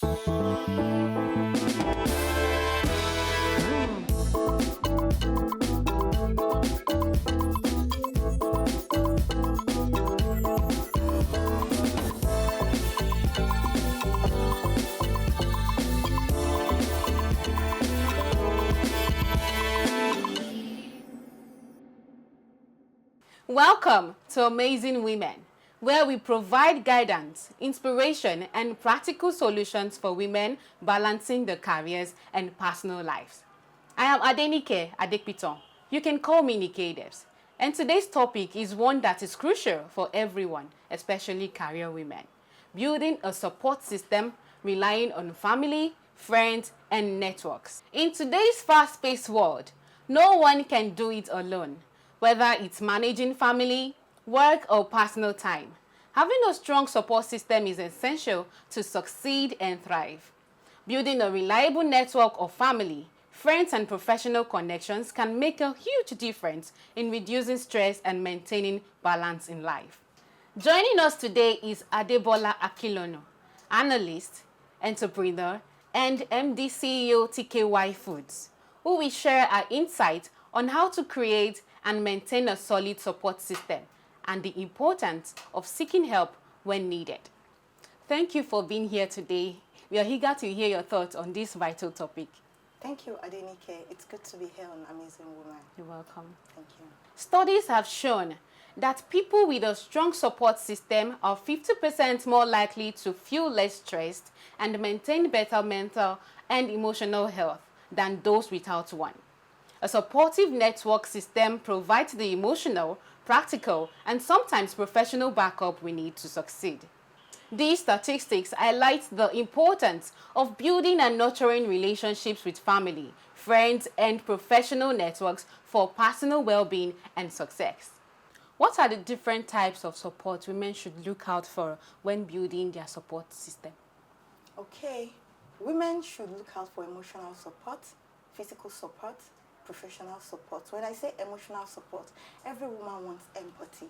Welcome to Amazing Women, where we provide guidance, inspiration, and practical solutions for women balancing their careers and personal lives. I am Adenike Adekpiton. You can call me Nikadebs. And today's topic is one that is crucial for everyone, especially career women. Building a support system relying on family, friends, and networks. In today's fast-paced world, no one can do it alone. Whether it's managing family, work, or personal time, having a strong support system is essential to succeed and thrive. Building a reliable network of family, friends, and professional connections can make a huge difference in reducing stress and maintaining balance in life. Joining us today is Adebola Akilono, analyst, entrepreneur, and MD CEO TKY Foods, who will share our insight on how to create and maintain a solid support system and the importance of seeking help when needed. Thank you for being here today. We are eager to hear your thoughts on this vital topic. Thank you, Adenike. It's good to be here on Amazing Woman. You're welcome. Thank you. Studies have shown that people with a strong support system are 50% more likely to feel less stressed and maintain better mental and emotional health than those without one. A supportive network system provides the emotional, practical, and sometimes professional backup we need to succeed. These statistics highlight the importance of building and nurturing relationships with family, friends, and professional networks for personal well-being and success. What are the different types of support women should look out for when building their support system? Okay, women should look out for emotional support, physical support, professional support. When I say emotional support, every woman wants empathy.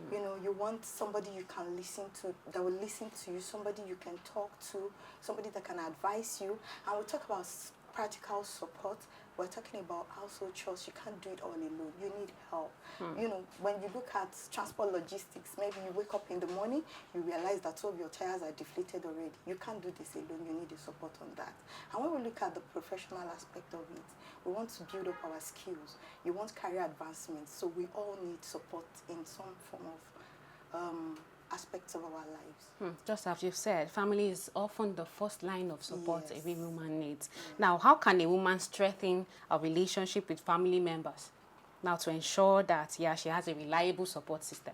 You know, you want somebody you can listen to, that will listen to you, somebody you can talk to, somebody that can advise you. And we'll talk about practical support. We're talking about household chores. You can't do it all alone. You need help. You know, when you look at transport logistics, maybe you wake up in the morning, you realize that all of your tires are deflated already. You can't do this alone. You need the support on that. And when we look at the professional aspect of it, we want to build up our skills. You want career advancement. So we all need support in some form of aspects of our lives. Just as you've said, family is often the first line of support Yes. every woman needs. Now, how can a woman strengthen a relationship with family members? Now, to ensure that, she has a reliable support system.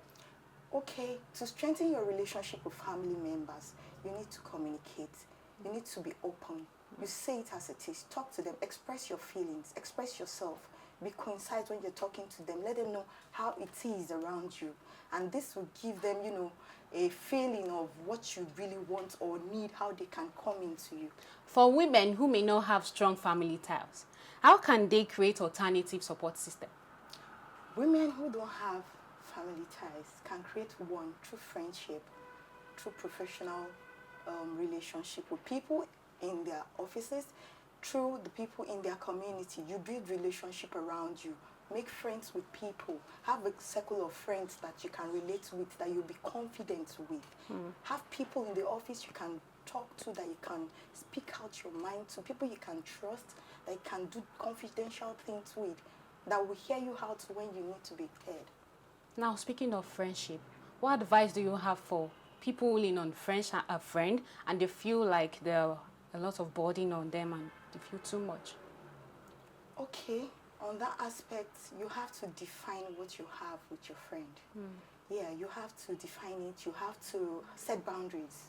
Okay, to strengthen your relationship with family members, you need to communicate. You need to be open. You say it as it is. Talk to them. Express your feelings. Express yourself. Be concise when you're talking to them. Let them know how it is around you. And this will give them, you know, a feeling of what you really want or need, how they can come into you. For women who may not have strong family ties, how can they create alternative support system? Women who don't have family ties can create one through friendship, through professional relationship with people in their offices, through the people in their community. You build relationship around you. Make friends with people. Have a circle of friends that you can relate with, that you'll be confident with. Have people in the office you can talk to, that you can speak out your mind to, people you can trust, that you can do confidential things with, that will hear you out when you need to be heard. Now, speaking of friendship, what advice do you have for people who lean on a friend and they feel like there are a lot of burden on them and they feel too much? Okay, on that aspect, you have to define what you have with your friend. Yeah, you have to define it. You have to set boundaries.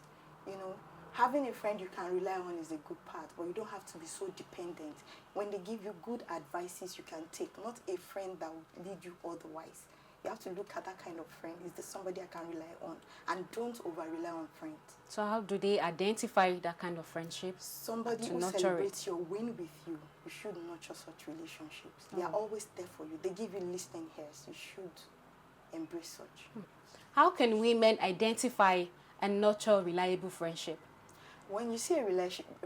You know, having a friend you can rely on is a good part, but you don't have to be so dependent. When they give you good advices, you can take, not a friend that will lead you otherwise. You have to look at that kind of friend. Is this somebody I can rely on? And don't over-rely on friends. So how do they identify that kind of friendship? Somebody who celebrates your win with you, you should nurture such relationships. They are always there for you. They give you listening ears. You should embrace such. How can women identify and nurture reliable friendship? When you see a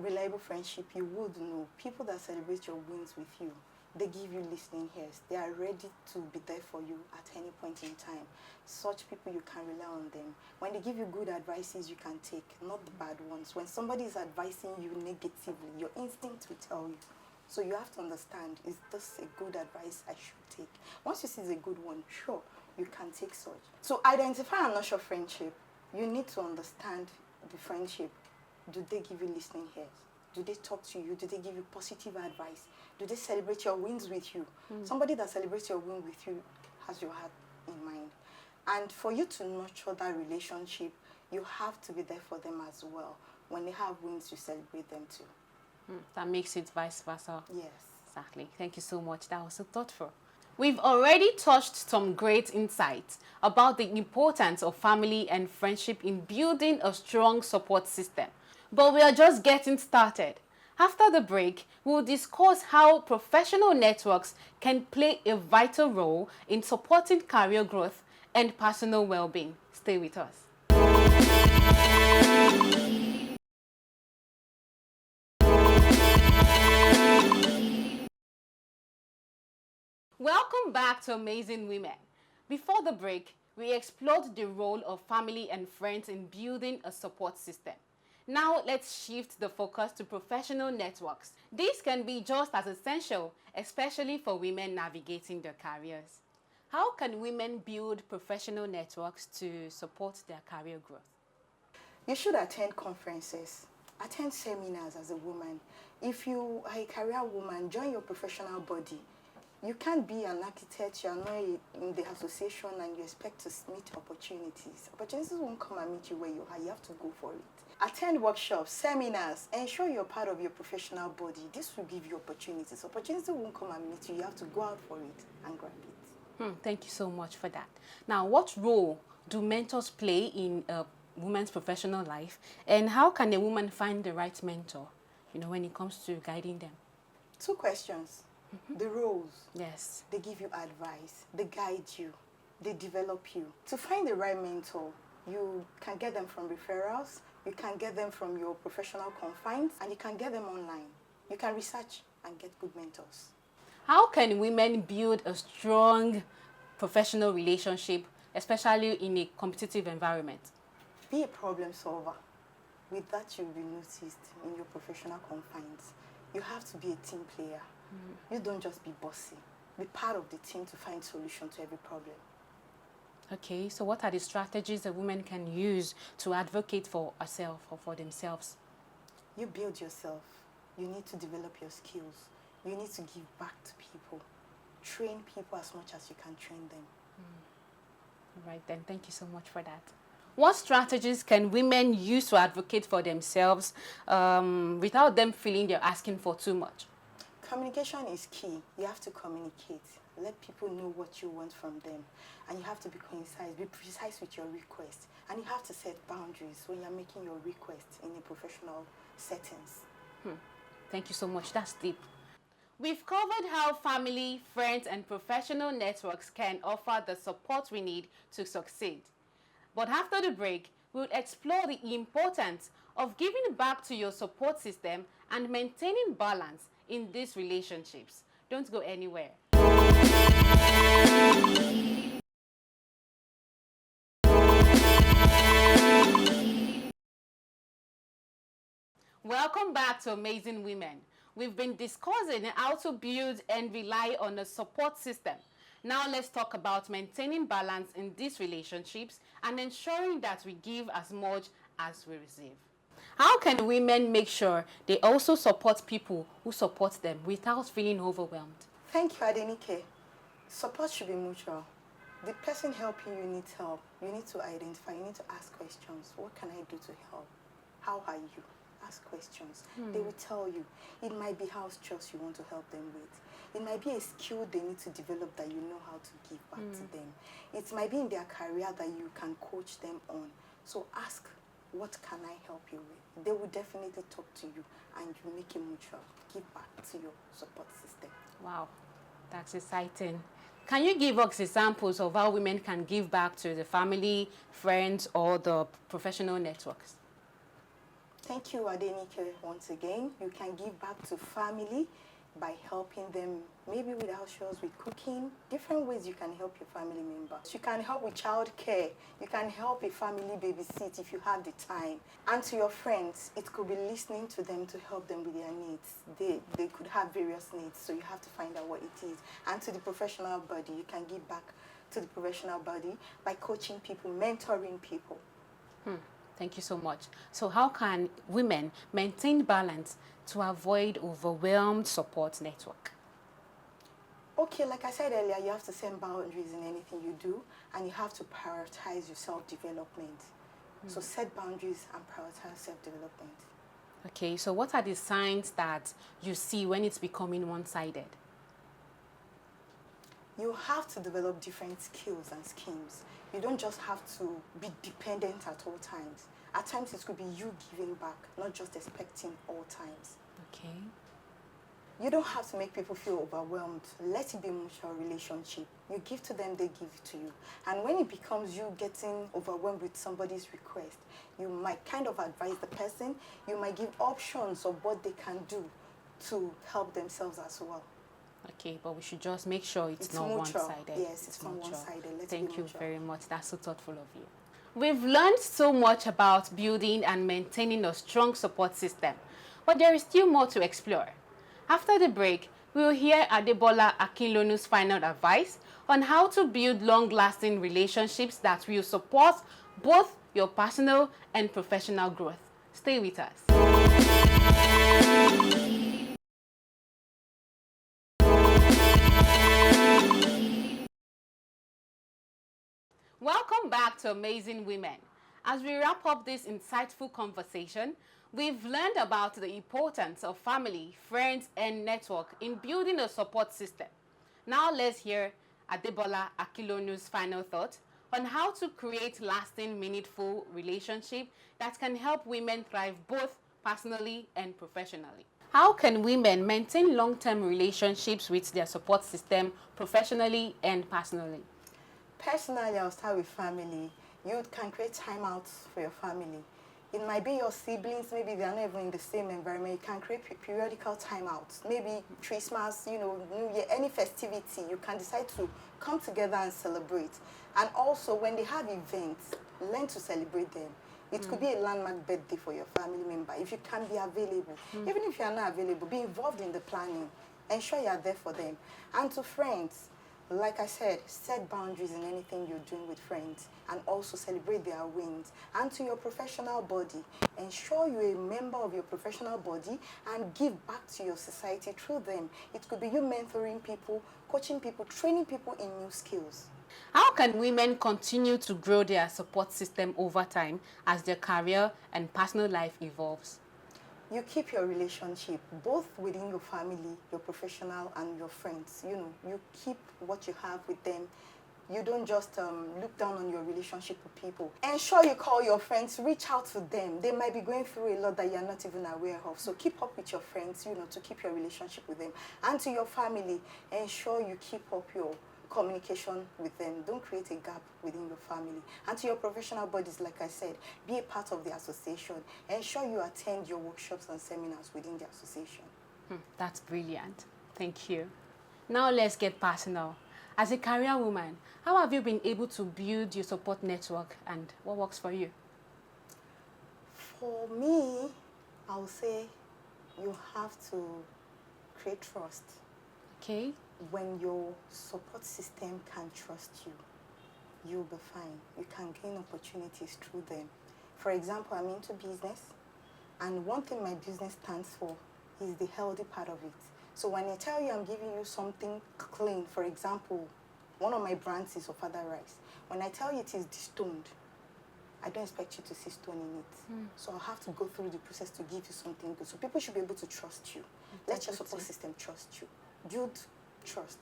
reliable friendship, you would know people that celebrate your wins with you. They give you listening ears. They are ready to be there for you at any point in time. Such people, you can rely on them. When they give you good advices, you can take, not the bad ones. When somebody is advising you negatively, your instinct will tell you. So you have to understand, is this a good advice I should take? Once you see it's a good one, sure, you can take such. So identify and nurture friendship. You need to understand the friendship. Do they give you listening ears? Do they talk to you? Do they give you positive advice? Do they celebrate your wins with you? Somebody that celebrates your win with you has your heart in mind. And for you to nurture that relationship, you have to be there for them as well. When they have wins, you celebrate them too. That makes it vice versa. Yes. Exactly. Thank you so much. That was so thoughtful. We've already touched some great insights about the importance of family and friendship in building a strong support system. But we are just getting started. After the break, we'll discuss how professional networks can play a vital role in supporting career growth and personal well-being. Stay with us. Welcome back to Amazing Women. Before the break, we explored the role of family and friends in building a support system. Now let's shift the focus to professional networks. These can be just as essential, especially for women navigating their careers. How can women build professional networks to support their career growth? You should attend conferences, attend seminars as a woman. If you are a career woman, join your professional body. You can't be an architect, you are not in the association and you expect to meet opportunities. Opportunities won't come and meet you where you are, you have to go for it. Attend workshops, seminars, ensure you're part of your professional body. This will give you opportunities. Opportunities won't come and meet you, you have to go out for it and grab it. Thank you so much for that. Now, what role do mentors play in a woman's professional life, and how can a woman find the right mentor, when it comes to guiding them? 2 questions. The roles. Yes. They give you advice, they guide you, they develop you. To find the right mentor, you can get them from referrals, you can get them from your professional confines, and you can get them online. You can research and get good mentors. How can women build a strong professional relationship, especially in a competitive environment? Be a problem solver. With that, you'll be noticed in your professional confines. You have to be a team player. You don't just be bossy. Be part of the team to find solution to every problem. Okay, so what are the strategies a woman can use to advocate for herself or for themselves? You build yourself. You need to develop your skills. You need to give back to people. Train people as much as you can train them. All right then, thank you so much for that. What strategies can women use to advocate for themselves without them feeling they're asking for too much? Communication is key. You have to communicate. Let people know what you want from them. And you have to be concise, be precise with your request. And you have to set boundaries when you're making your requests in a professional settings. Thank you so much. That's deep. We've covered how family, friends, and professional networks can offer the support we need to succeed. But after the break, we'll explore the importance of giving back to your support system and maintaining balance in these relationships. Don't go anywhere. Welcome back to Amazing Women. We've been discussing how to build and rely on a support system. Now let's talk about maintaining balance in these relationships and ensuring that we give as much as we receive. How can women make sure they also support people who support them without feeling overwhelmed? Thank you, Adenike. Support should be mutual. The person helping you needs help. You need to identify, you need to ask questions. What can I do to help? How are you? Ask questions. They will tell you. It might be house chores you want to help them with. It might be a skill they need to develop that you know how to give back to them. It might be in their career that you can coach them on. So ask, what can I help you with? They will definitely talk to you and you make it mutual. Give back to your support system. Wow, that's exciting. Can you give us examples of how women can give back to the family, friends, or the professional networks? Thank you, Adenike, once again. You can give back to family by helping them, maybe with house chores, with cooking, different ways you can help your family members. You can help with child care. You can help a family babysit if you have the time. And to your friends, it could be listening to them to help them with their needs. They could have various needs, so you have to find out what it is. And to the professional body, you can give back to the professional body by coaching people, mentoring people. Thank you so much. So how can women maintain balance to avoid overwhelmed support network? Okay, like I said earlier, you have to set boundaries in anything you do, and you have to prioritize your self-development. So set boundaries and prioritize self-development. Okay, so what are the signs that you see when it's becoming one-sided? You have to develop different skills and schemes. You don't just have to be dependent at all times. At times it could be you giving back, not just expecting all times. Okay. You don't have to make people feel overwhelmed. Let it be a mutual relationship. You give to them, they give to you. And when it becomes you getting overwhelmed with somebody's request, you might kind of advise the person. You might give options of what they can do to help themselves as well. Okay, but we should just make sure it's not mutual. one-sided. Yes, it's not one-sided. Let's Thank be you mutual. very much. That's so thoughtful of you. We've learned so much about building and maintaining a strong support system, but there is still more to explore. After the break, we will hear Adebola Akinlonu's final advice on how to build long-lasting relationships that will support both your personal and professional growth. Stay with us. Welcome back to Amazing Women. As we wrap up this insightful conversation, we've learned about the importance of family, friends, and network in building a support system. Now let's hear Adebola Akinlonu's final thought on how to create lasting, meaningful relationships that can help women thrive both personally and professionally. How can women maintain long-term relationships with their support system professionally and personally? Personally, I'll start with family. You can create time out for your family. It might be your siblings, maybe they're not even in the same environment. You can create periodical timeouts. Maybe Christmas, New Year, any festivity, you can decide to come together and celebrate. And also, when they have events, learn to celebrate them. It could be a landmark birthday for your family member. If you can be available, even if you are not available, be involved in the planning. Ensure you are there for them. And to friends, like I said, set boundaries in anything you're doing with friends and also celebrate their wins. And to your professional body, ensure you're a member of your professional body and give back to your society through them. It could be you mentoring people, coaching people, training people in new skills. How can women continue to grow their support system over time as their career and personal life evolves? You keep your relationship both within your family, your professional, and your friends. You keep what you have with them. You don't just look down on your relationship with people. Ensure you call your friends, reach out to them. They might be going through a lot that you're not even aware of. So keep up with your friends, to keep your relationship with them. And to your family, ensure you keep up your communication with them. Don't create a gap within your family. And to your professional bodies, like I said, be a part of the association. Ensure you attend your workshops and seminars within the association. That's brilliant. Thank you. Now let's get personal. As a career woman, how have you been able to build your support network and what works for you? For me, I would say you have to create trust. Okay. When your support system can trust you, you'll be fine. You can gain opportunities through them. For example, I'm into business, and one thing my business stands for is the healthy part of it. So when I tell you I'm giving you something clean, for example, one of my brands is Ofada Rice. When I tell you it is destoned, I don't expect you to see stone in it. So I'll have to go through the process to give you something good. So people should be able to trust you. Let your support system trust you. Build trust.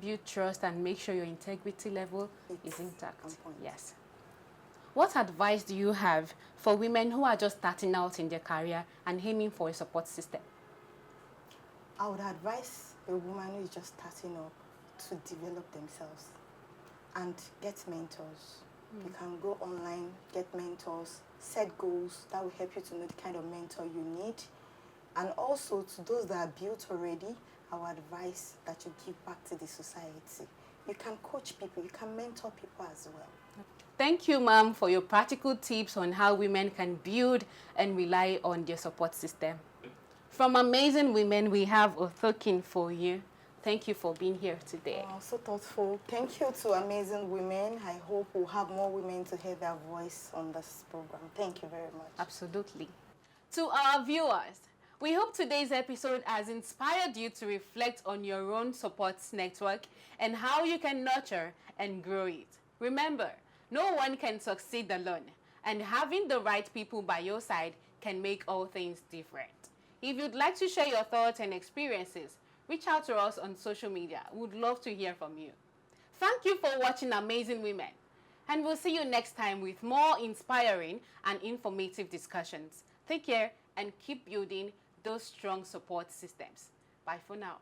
Build trust and make sure your integrity level is intact. on point. Yes. What advice do you have for women who are just starting out in their career and aiming for a support system? I would advise a woman who is just starting up to develop themselves and get mentors. You can go online, get mentors, set goals that will help you to know the kind of mentor you need. And also to those that are built already, I would advise that you give back to the society. You can coach people, you can mentor people as well. Thank you, ma'am, for your practical tips on how women can build and rely on their support system. From Amazing Women, we have a token for you. Thank you for being here today. Oh, so thoughtful. Thank you to Amazing Women. I hope we'll have more women to hear their voice on this program. Thank you very much. Absolutely. To our viewers, we hope today's episode has inspired you to reflect on your own support network and how you can nurture and grow it. Remember, no one can succeed alone, and having the right people by your side can make all things different. If you'd like to share your thoughts and experiences, reach out to us on social media. We'd love to hear from you. Thank you for watching Amazing Women, and we'll see you next time with more inspiring and informative discussions. Take care and keep building those strong support systems. Bye for now.